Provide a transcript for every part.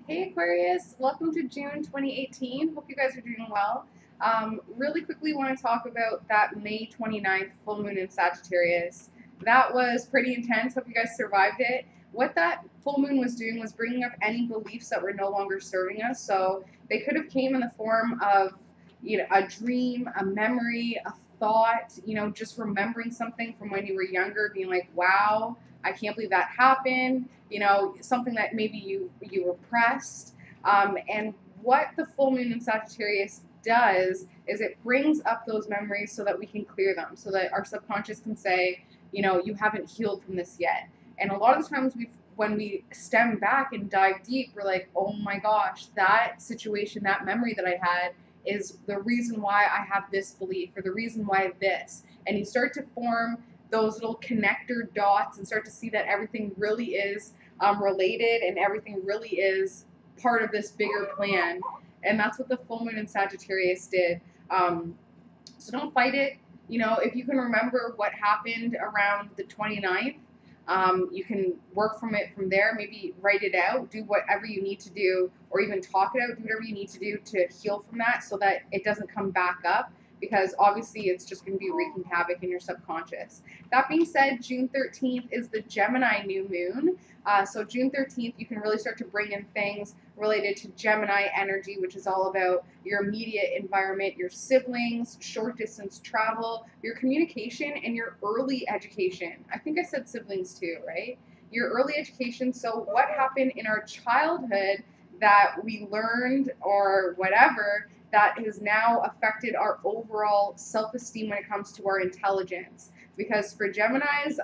Hey Aquarius, welcome to June 2018. Hope you guys are doing well. Really quickly want to talk about that May 29th full moon in Sagittarius. That was pretty intense. Hope you guys survived it. What that full moon was doing was bringing up any beliefs that were no longer serving us. So they could have came in the form of, a dream, a memory, a thought, just remembering something from when you were younger, being like, wow, I can't believe that happened. Something that maybe you repressed. And what the full moon in Sagittarius does is it brings up those memories so that we can clear them, so that our subconscious can say, you haven't healed from this yet. And a lot of the times when we stem back and dive deep, we're like, oh my gosh, that situation, that memory that I had is the reason why I have this belief, or the reason why this. And you start to form those little connector dots and start to see that everything really is related and everything really is part of this bigger plan. And that's what the full moon in Sagittarius did. So don't fight it. If you can remember what happened around the 29th, you can work from it from there. Maybe write it out, do whatever you need to do, or even talk it out, do whatever you need to do to heal from that so that it doesn't come back up, because obviously it's just going to be wreaking havoc in your subconscious. That being said, June 13th is the Gemini new moon. So June 13th, you can really start to bring in things related to Gemini energy, which is all about your immediate environment, your siblings, short distance travel, your communication, and your early education. I think I said siblings too, right? Your early education. So what happened in our childhood that we learned or whatever that has now affected our overall self-esteem when it comes to our intelligence. Because for Geminis,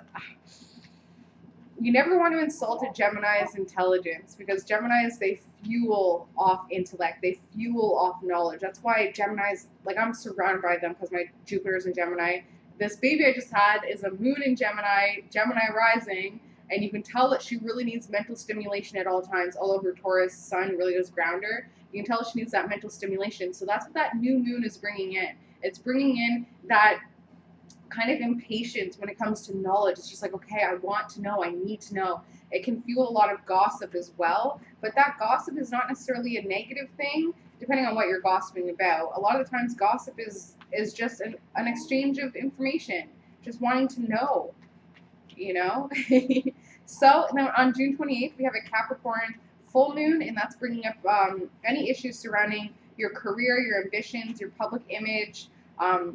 you never want to insult a Gemini's intelligence, because Geminis, they fuel off intellect, they fuel off knowledge. That's why Geminis, like, I'm surrounded by them because my Jupiter's in Gemini. This baby I just had is a moon in Gemini, Gemini rising, and you can tell that she really needs mental stimulation at all times, although her Taurus sun really does ground her. You can tell she needs that mental stimulation. So that's what that new moon is bringing in. It's bringing in that kind of impatience when it comes to knowledge. It's just like, okay, I want to know, I need to know. It can fuel a lot of gossip as well, but that gossip is not necessarily a negative thing, depending on what you're gossiping about. A lot of the times gossip is just an exchange of information, just wanting to know, you know? So now on June 28th, we have a Capricorn full moon, and that's bringing up any issues surrounding your career, your ambitions, your public image.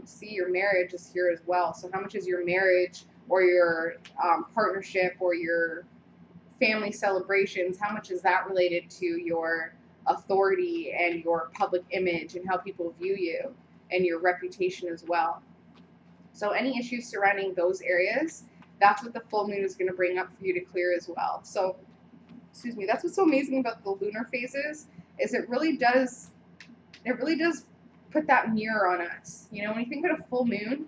See, your marriage is here as well. So how much is your marriage or your partnership or your family celebrations, how much is that related to your authority and your public image and how people view you and your reputation as well? So any issues surrounding those areas, that's what the full moon is going to bring up for you to clear as well. So, excuse me, that's what's so amazing about the lunar phases, is it really does put that mirror on us. When you think about a full moon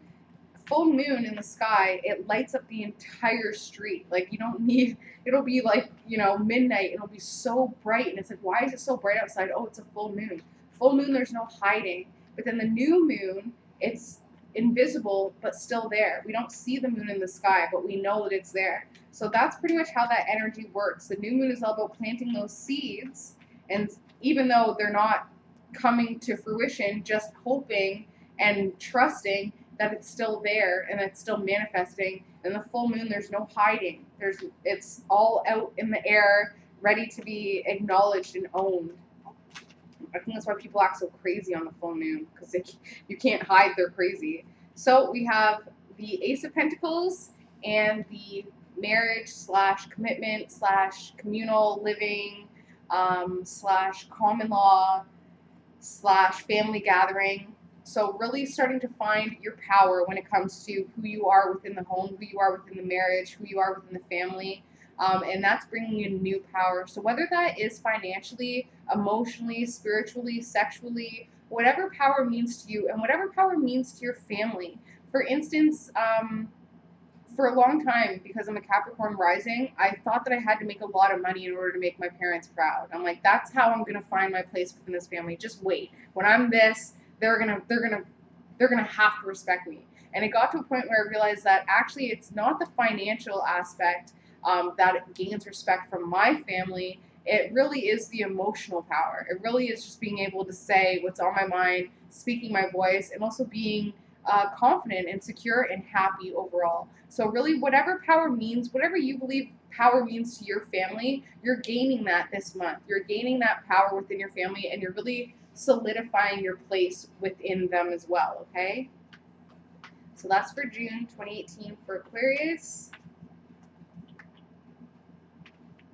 in the sky, it lights up the entire street. Like, you don't need, it'll be like, midnight, it'll be so bright, and it's like, why is it so bright outside? Oh, it's a full moon. Full moon, there's no hiding. But then the new moon, it's invisible, but still there. We don't see the moon in the sky, but we know that it's there. So that's pretty much how that energy works. The new moon is all about planting those seeds, and even though they're not coming to fruition, just hoping and trusting that it's still there and it's still manifesting. And the full moon, there's no hiding. It's all out in the air, ready to be acknowledged and owned. I think that's why people act so crazy on the full moon, because you can't hide they're crazy. So we have the Ace of Pentacles and the marriage / commitment / communal living / common law / family gathering. So really starting to find your power when it comes to who you are within the home, who you are within the marriage, who you are within the family. And that's bringing you new power. So whether that is financially, emotionally, spiritually, sexually, whatever power means to you and whatever power means to your family. For instance, for a long time, because I'm a Capricorn rising, I thought that I had to make a lot of money in order to make my parents proud. I'm like, that's how I'm gonna find my place within this family. Just wait. When I'm this, they're gonna have to respect me. And it got to a point where I realized that actually it's not the financial aspect that gains respect from my family. It really is the emotional power. It really is just being able to say what's on my mind, speaking my voice, and also being confident and secure and happy overall. So really, whatever power means, whatever you believe power means to your family, you're gaining that this month. You're gaining that power within your family, and you're really solidifying your place within them as well, okay? So that's for June 2018 for Aquarius.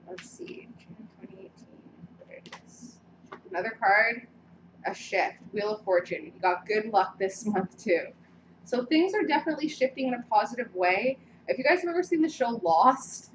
Let's see, June 2018, there it is. Another card, a shift, Wheel of Fortune. You got good luck this month too. So things are definitely shifting in a positive way. If you guys have ever seen the show Lost,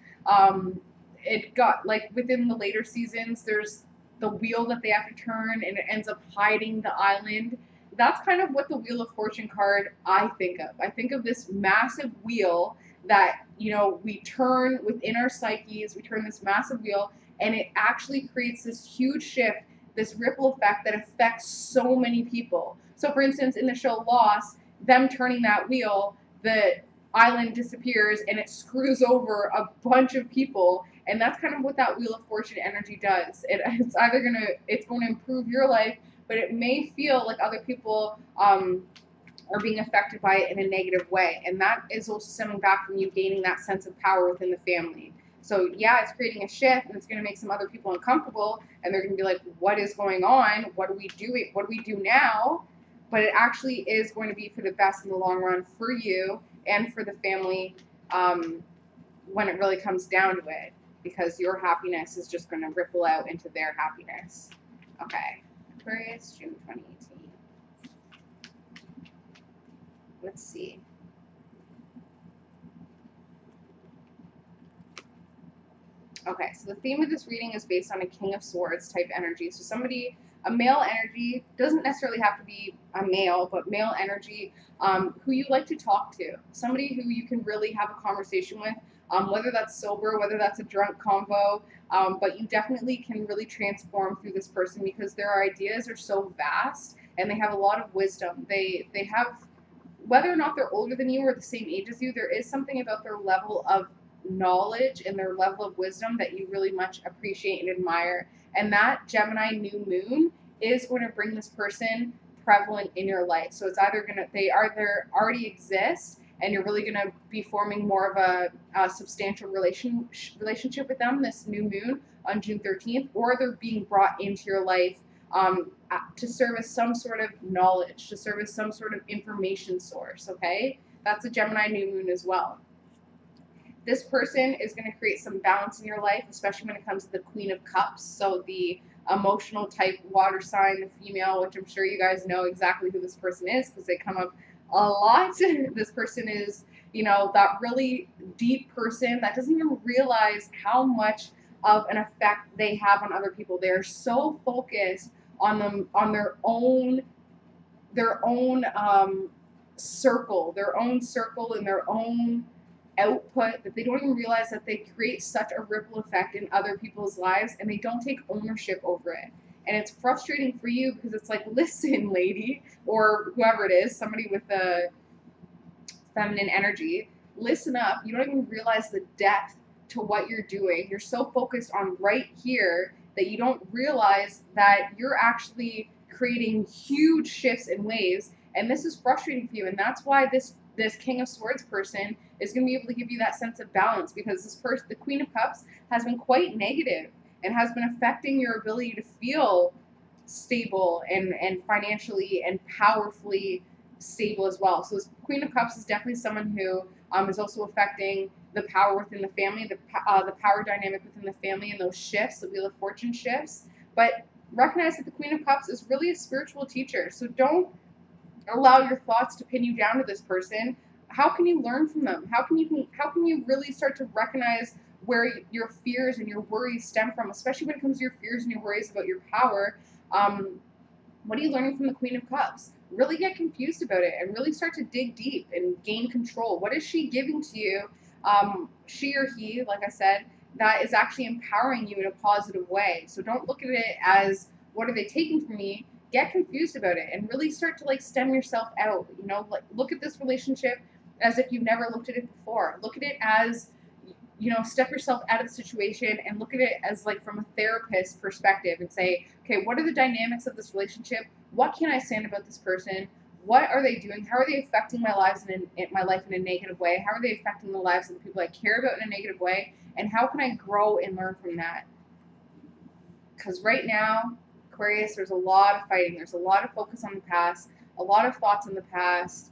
it got, like, within the later seasons, there's the wheel that they have to turn and it ends up hiding the island. That's kind of what the Wheel of Fortune card I think of. I think of this massive wheel that, you know, we turn within our psyches, we turn this massive wheel, and it actually creates this huge shift, this ripple effect that affects so many people. So for instance, in the show Lost, them turning that wheel, the island disappears and it screws over a bunch of people, and that's kind of what that Wheel of Fortune energy does. It's either going to improve your life, but it may feel like other people are being affected by it in a negative way, and that is also stemming back from you gaining that sense of power within the family. So yeah, it's creating a shift, and it's going to make some other people uncomfortable, and they're going to be like, what is going on? What are we doing? What do we do now? But it actually is going to be for the best in the long run for you and for the family when it really comes down to it, because your happiness is just going to ripple out into their happiness. Okay, Aquarius, June 2018. Let's see. Okay, so the theme of this reading is based on a King of Swords type energy. So somebody, a male energy, doesn't necessarily have to be a male, but male energy, who you like to talk to. Somebody who you can really have a conversation with, whether that's sober, whether that's a drunk convo, but you definitely can really transform through this person because their ideas are so vast and they have a lot of wisdom. They have, whether or not they're older than you or the same age as you, there is something about their level of knowledge and their level of wisdom that you really much appreciate and admire. And that Gemini new moon is going to bring this person prevalent in your life. So it's either they already exist and you're really going to be forming more of a substantial relationship with them this new moon on June 13th, or they're being brought into your life to serve as some sort of knowledge, to serve as some sort of information source, okay? That's a Gemini new moon as well. This person is going to create some balance in your life, especially when it comes to the Queen of Cups, so the emotional type water sign, the female, which I'm sure you guys know exactly who this person is because they come up a lot. This person is, you know, that really deep person that doesn't even realize how much of an effect they have on other people. They're so focused on them, on their own circle and their own output, that they don't even realize that they create such a ripple effect in other people's lives, and they don't take ownership over it. And it's frustrating for you because it's like, listen, lady, or whoever it is, somebody with a feminine energy, listen up. You don't even realize the depth to what you're doing. You're so focused on right here that you don't realize that you're actually creating huge shifts and waves, and this is frustrating for you. And that's why this King of Swords person is going to be able to give you that sense of balance, because this person, the Queen of Cups, has been quite negative and has been affecting your ability to feel stable and financially and powerfully stable as well. So this Queen of Cups is definitely someone who is also affecting the power within the family, the power dynamic within the family, and those shifts, the Wheel of Fortune shifts. But recognize that the Queen of Cups is really a spiritual teacher. So don't allow your thoughts to pin you down to this person. How can you learn from them? How can you really start to recognize where your fears and your worries stem from, especially when it comes to your fears and your worries about your power? What are you learning from the Queen of Cups? Really get confused about it and really start to dig deep and gain control. What is she giving to you, she or he, like I said, that is actually empowering you in a positive way? So don't look at it as, what are they taking from me? Get confused about it and really start to, like, stem yourself out. Like, look at this relationship as if you've never looked at it before. Look at it as, step yourself out of the situation and look at it as like from a therapist perspective and say, okay, what are the dynamics of this relationship? What can I stand about this person? What are they doing? How are they affecting my lives my life in a negative way? How are they affecting the lives of the people I care about in a negative way? And how can I grow and learn from that? Because right now, Aquarius, there's a lot of fighting. There's a lot of focus on the past, a lot of thoughts on the past.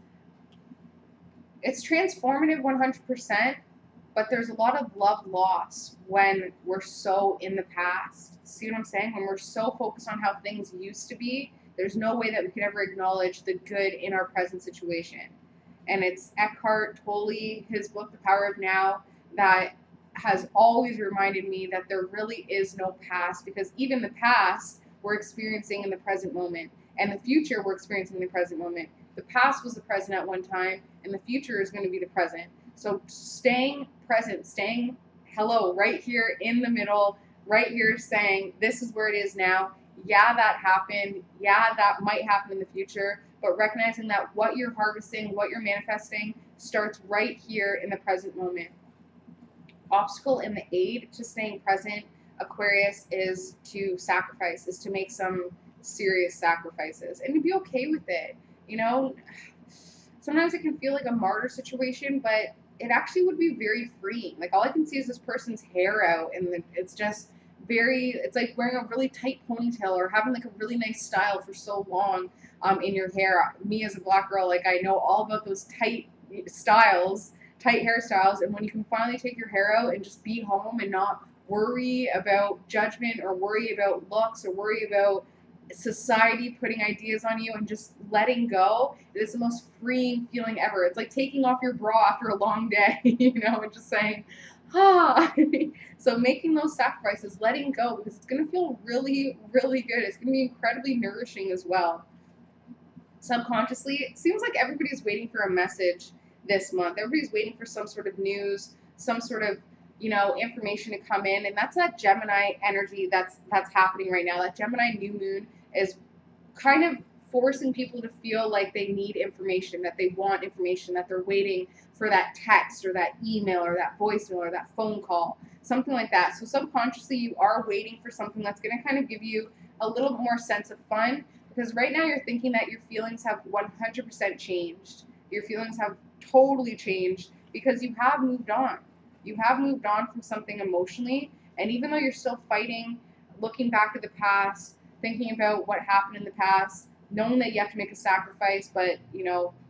It's transformative 100%, but there's a lot of love lost when we're so in the past. See what I'm saying? When we're so focused on how things used to be, there's no way that we could ever acknowledge the good in our present situation. And it's Eckhart Tolle, his book, The Power of Now, that has always reminded me that there really is no past, because even the past we're experiencing in the present moment, and the future we're experiencing in the present moment. The past was the present at one time, and the future is going to be the present. So staying present, staying hello right here in the middle, right here saying this is where it is now. Yeah, that happened. Yeah, that might happen in the future. But recognizing that what you're harvesting, what you're manifesting, starts right here in the present moment. Obstacle in the aid to staying present, Aquarius, is to sacrifice, is to make some serious sacrifices and to be okay with it. Sometimes it can feel like a martyr situation, but it actually would be very freeing. Like, all I can see is this person's hair out, and it's just it's like wearing a really tight ponytail or having like a really nice style for so long in your hair. Me as a black girl, like, I know all about those tight hairstyles, and when you can finally take your hair out and just be home and not worry about judgment or worry about looks or worry about society putting ideas on you and just letting go, it is the most freeing feeling ever. It's like taking off your bra after a long day, and just saying, ah. So making those sacrifices, letting go, because it's going to feel really, really good. It's going to be incredibly nourishing as well. Subconsciously, it seems like everybody's waiting for a message this month. Everybody's waiting for some sort of news, some sort of information to come in, and that's that Gemini energy that's happening right now. That Gemini new moon is kind of forcing people to feel like they need information, that they want information, that they're waiting for that text or that email or that voicemail or that phone call, something like that. So subconsciously, you are waiting for something that's going to kind of give you a little more sense of fun, because right now you're thinking that your feelings have 100% changed. Your feelings have totally changed because you have moved on. You have moved on from something emotionally, and even though you're still fighting, looking back at the past, thinking about what happened in the past, knowing that you have to make a sacrifice, but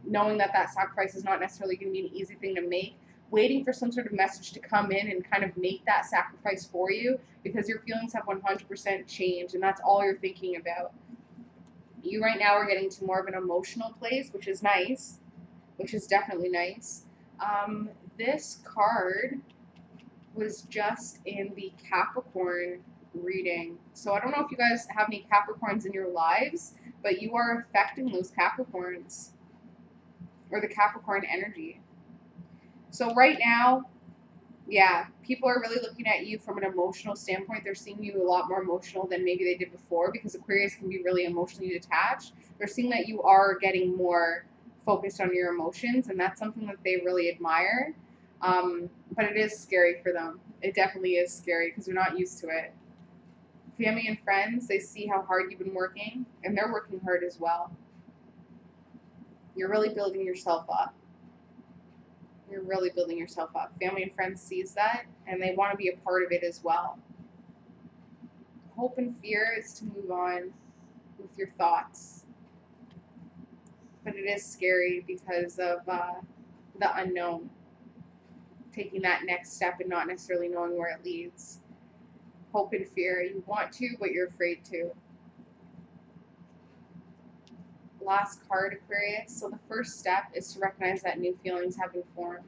knowing that sacrifice is not necessarily going to be an easy thing to make, waiting for some sort of message to come in and kind of make that sacrifice for you, because your feelings have 100% changed, and that's all you're thinking about. You right now are getting to more of an emotional place, which is nice, which is definitely nice. This card was just in the Capricorn reading. So I don't know if you guys have any Capricorns in your lives, but you are affecting those Capricorns, or the Capricorn energy. So right now, yeah, people are really looking at you from an emotional standpoint. They're seeing you a lot more emotional than maybe they did before, because Aquarius can be really emotionally detached. They're seeing that you are getting more focused on your emotions, and that's something that they really admire. But it is scary for them. It definitely is scary because they're not used to it. Family and friends, they see how hard you've been working, and they're working hard as well. You're really building yourself up. You're really building yourself up. Family and friends sees that, and they want to be a part of it as well. Hope and fear is to move on with your thoughts. But it is scary because of the unknown. Taking that next step and not necessarily knowing where it leads. Hope and fear. You want to, but you're afraid to. Last card, Aquarius. So the first step is to recognize that new feelings have been formed.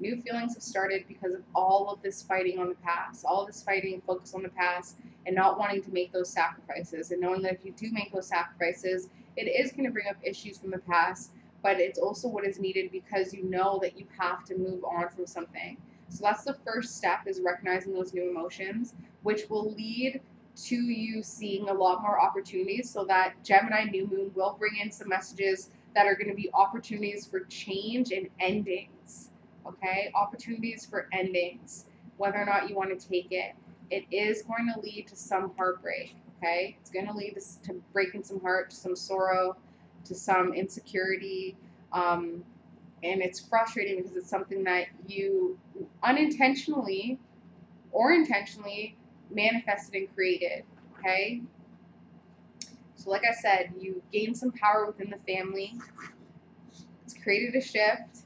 New feelings have started because of all of this fighting on the past, all of this fighting and focus on the past, and not wanting to make those sacrifices, and knowing that if you do make those sacrifices, it is going to bring up issues from the past, but it's also what is needed because you know that you have to move on from something. So that's the first step, is recognizing those new emotions, which will lead to you seeing a lot more opportunities. So that Gemini new moon will bring in some messages that are going to be opportunities for change and endings. Okay, opportunities for endings. whether or not you want to take it. It is going to lead to some heartbreak, okay? It's going to lead to breaking some heart, to some sorrow, to some insecurity. And it's frustrating because it's something that you unintentionally or intentionally manifested and created, okay? So like I said, you gained some power within the family. It's created a shift,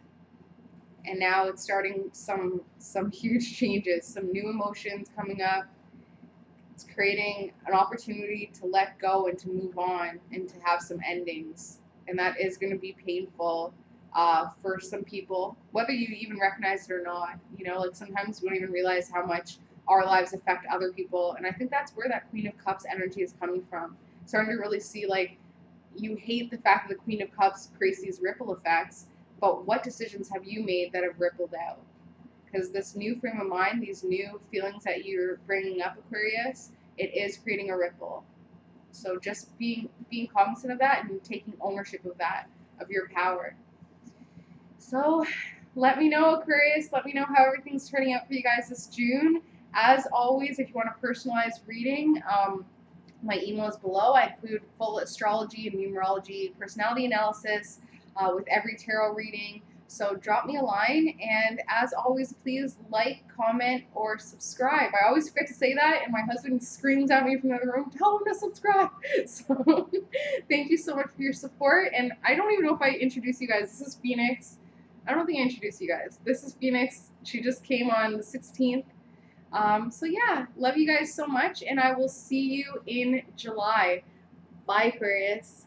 and now it's starting some huge changes, some new emotions coming up. It's creating an opportunity to let go and to move on and to have some endings. And that is going to be painful for some people, whether you even recognize it or not. You know, like sometimes we don't even realize how much our lives affect other people. And I think that's where that Queen of Cups energy is coming from. Starting to really see, like, you hate the fact that the Queen of Cups creates these ripple effects, but what decisions have you made that have rippled out? Because this new frame of mind, these new feelings that you're bringing up, Aquarius, it is creating a ripple. So just being cognizant of that and taking ownership of that, of your power. So let me know, Aquarius. Let me know how everything's turning out for you guys this June. As always, if you want a personalized reading, my email is below. I include full astrology and numerology personality analysis with every tarot reading. So drop me a line, and as always, please like, comment, or subscribe. I always forget to say that, and my husband screams at me from the other room, tell him to subscribe. So thank you so much for your support, and I don't even know if I introduced you guys. This is Phoenix. I don't think I introduced you guys. This is Phoenix. She just came on the 16th. So yeah, love you guys so much, and I will see you in July. Bye, Aquarius.